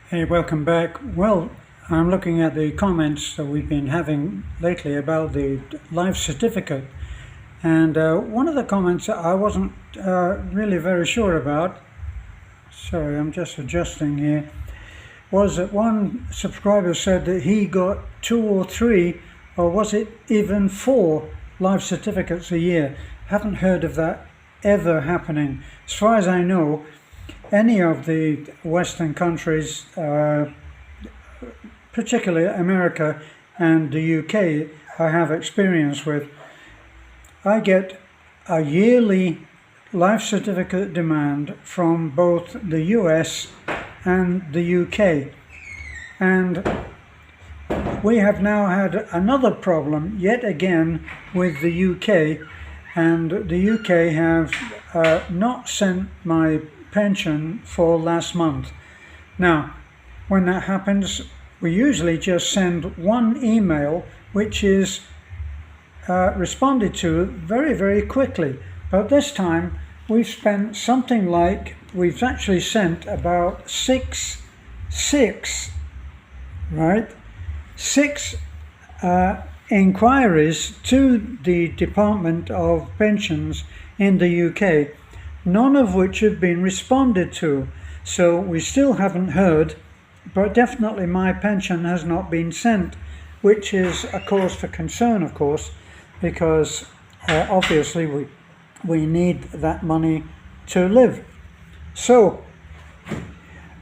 Hey, welcome back. Well, I'm looking at the comments that we've been having lately about the life certificate. And one of the comments I wasn't really very sure about, sorry, I'm just adjusting here, was that one subscriber said that he got 2 or 3, or was it even 4 life certificates a year. Haven't heard of that ever happening. As far as I know, any of the Western countries, particularly America and the UK, I have experience with, I get a yearly life certificate demand from both the US and the UK. And we have now had another problem yet again with the UK, and the UK have not sent my pension for last month. Now, when that happens, we usually just send one email which is responded to very, very quickly. But this time we've spent something like, we've actually sent about six inquiries to the Department of Pensions in the UK, none of which have been responded to. So we still haven't heard, but definitely my pension has not been sent, which is a cause for concern, of course, because obviously we need that money to live. So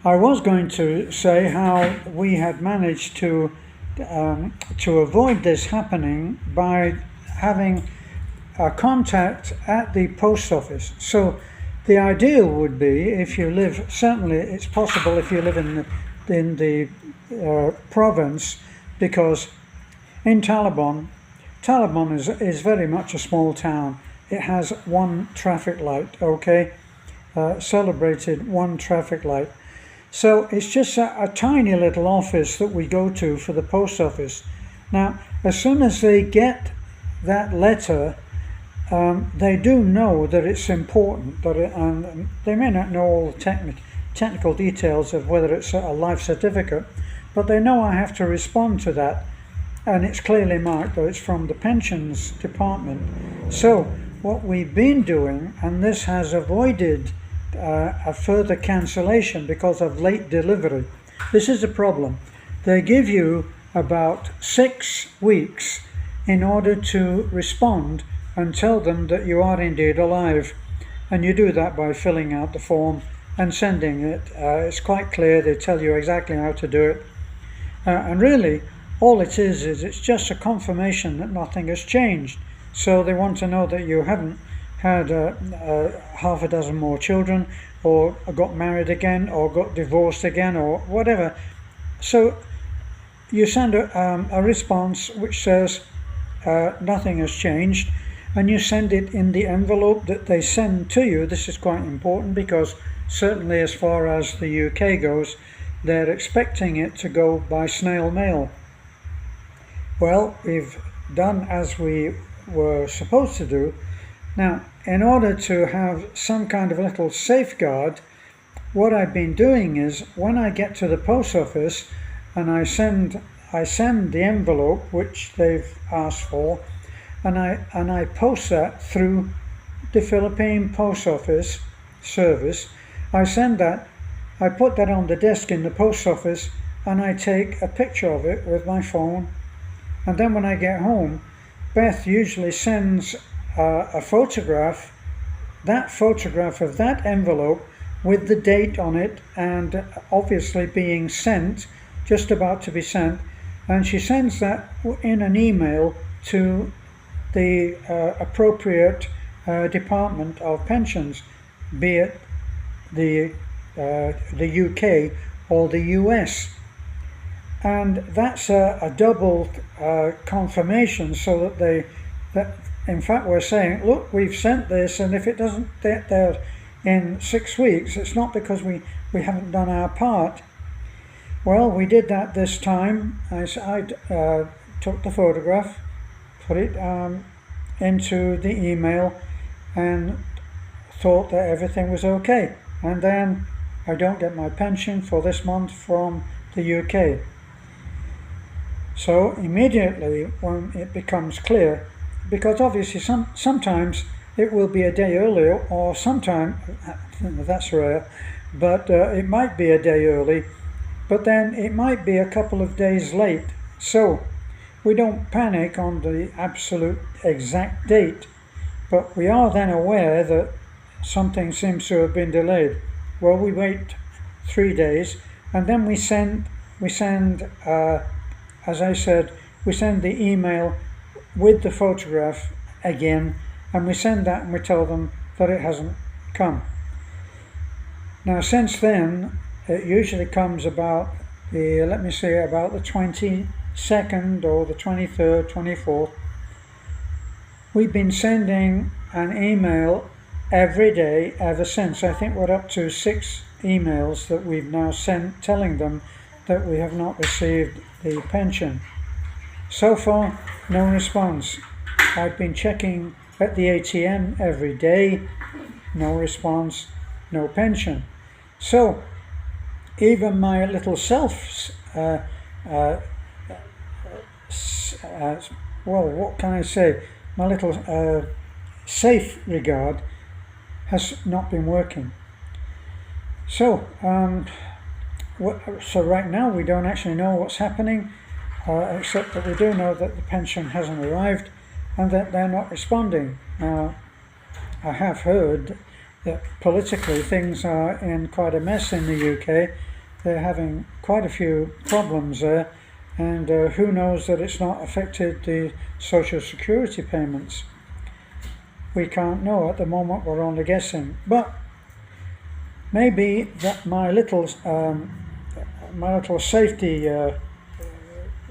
I was going to say how we had managed to avoid this happening by having a contact at the post office. So the ideal would be, if you live, certainly it's possible if you live in the province, because in Talabon is very much a small town. It has one traffic light, celebrated one traffic light. So it's just a tiny little office that we go to for the post office. Now, as soon as they get that letter, they do know that it's important, and they may not know all the technical details of whether it's a life certificate, but they know I have to respond to that, and it's clearly marked that it's from the pensions department. So what we've been doing, and this has avoided a further cancellation because of late delivery. This is a problem. They give you about 6 weeks in order to respond and tell them that you are indeed alive, and you do that by filling out the form and sending it. It's quite clear. They tell you exactly how to do it, and really all it is it's just a confirmation that nothing has changed. So they want to know that you haven't had half a dozen more children, or got married again, or got divorced again, or whatever. So you send a response which says nothing has changed, and you send it in the envelope that they send to you. This is quite important because certainly as far as the UK goes, they're expecting it to go by snail mail. Well, we've done as we were supposed to do. Now, in order to have some kind of little safeguard, what I've been doing is, when I get to the post office and I send the envelope which they've asked for, and I post that through the Philippine Post Office service. I send that, I put that on the desk in the post office, and I take a picture of it with my phone. And then when I get home, Beth usually sends a photograph, that photograph of that envelope with the date on it, and obviously being sent, just about to be sent, and she sends that in an email to the appropriate Department of Pensions, be it the UK or the US. And that's a double confirmation, so that in fact we're saying, look, we've sent this, and if it doesn't get there in 6 weeks, it's not because we haven't done our part. Well, we did that this time. I took the photograph, put it into the email, and thought that everything was okay. And then I don't get my pension for this month from the UK. So immediately when it becomes clear, because obviously sometimes it will be a day earlier, or sometime, that's rare, but it might be a day early, but then it might be a couple of days late. So we don't panic on the absolute exact date, but we are then aware that something seems to have been delayed. Well, we wait 3 days, and then we send as I said, we send the email with the photograph again, and we send that and we tell them that it hasn't come. Now since then, it usually comes about about the 22nd or the 23rd, 24th. We've been sending an email every day ever since. I think we're up to 6 emails that we've now sent telling them that we have not received the pension. So far, no response. I've been checking at the ATM every day, no response, no pension. So even my little what can I say? My little safe regard has not been working. So right now we don't actually know what's happening, except that we do know that the pension hasn't arrived and that they're not responding. Now, I have heard that politically things are in quite a mess in the UK. They're having quite a few problems there, and who knows that it's not affected the social security payments. We can't know at the moment, we're only guessing. But maybe that my little safety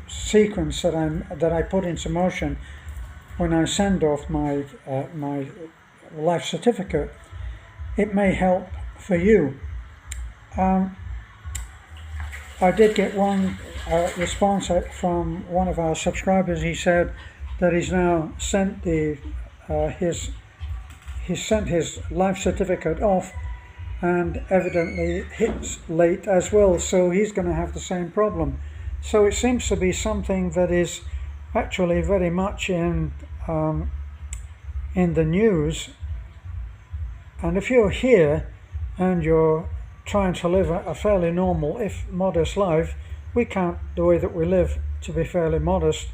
sequence that I put into motion when I send off my life certificate, it may help for you. I did get one response from one of our subscribers. He said that he's now sent his life certificate off, and evidently it's late as well, so he's going to have the same problem. So it seems to be something that is actually very much in the news. And if you're here and you're trying to live a fairly normal, if modest life, we count the way that we live to be fairly modest.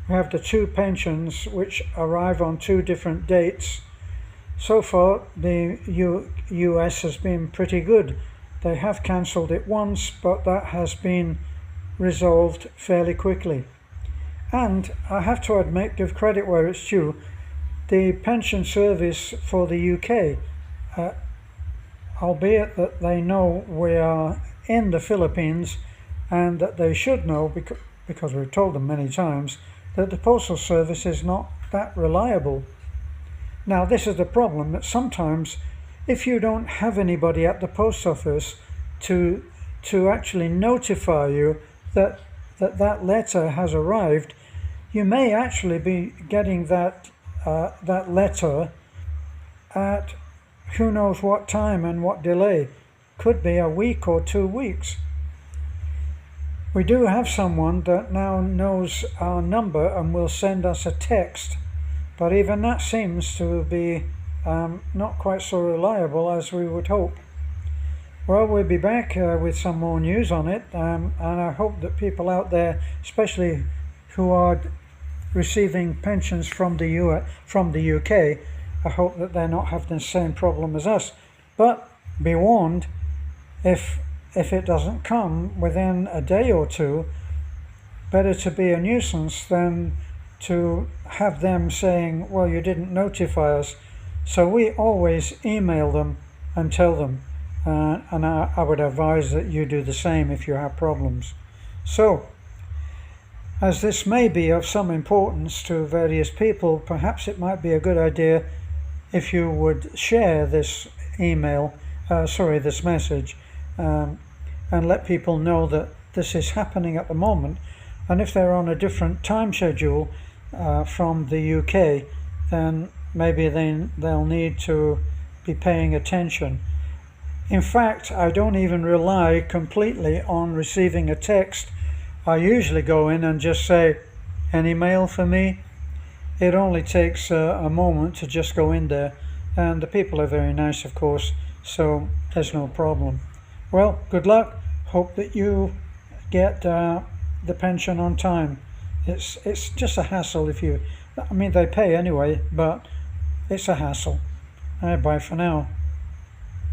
We have the 2 pensions which arrive on 2 different dates. So far the US has been pretty good. They have cancelled it once, but that has been resolved fairly quickly. And I have to admit, give credit where it's due, the pension service for the UK, albeit that they know we are in the Philippines, and that they should know, because we've told them many times, that the postal service is not that reliable. Now this is the problem, that sometimes if you don't have anybody at the post office to actually notify you that letter has arrived, you may actually be getting that letter at who knows what time and what delay. Could be a week or 2 weeks. We do have someone that now knows our number and will send us a text, but even that seems to be not quite so reliable as we would hope. Well, we'll be back with some more news on it, and I hope that people out there, especially who are receiving pensions from the UK, I hope that they're not having the same problem as us. But be warned, if it doesn't come within a day or 2, better to be a nuisance than to have them saying, well, you didn't notify us. So we always email them and tell them, and I would advise that you do the same if you have problems. So, as this may be of some importance to various people, perhaps it might be a good idea if you would share this this message, and let people know that this is happening at the moment. And if they're on a different time schedule from the UK, then maybe they'll need to be paying attention. In fact, I don't even rely completely on receiving a text. I usually go in and just say, any mail for me? It only takes a moment to just go in there, and the people are very nice, of course, so there's no problem. Well, good luck. Hope that you get the pension on time. It's just a hassle if you, I mean, they pay anyway, but it's a hassle. Bye for now.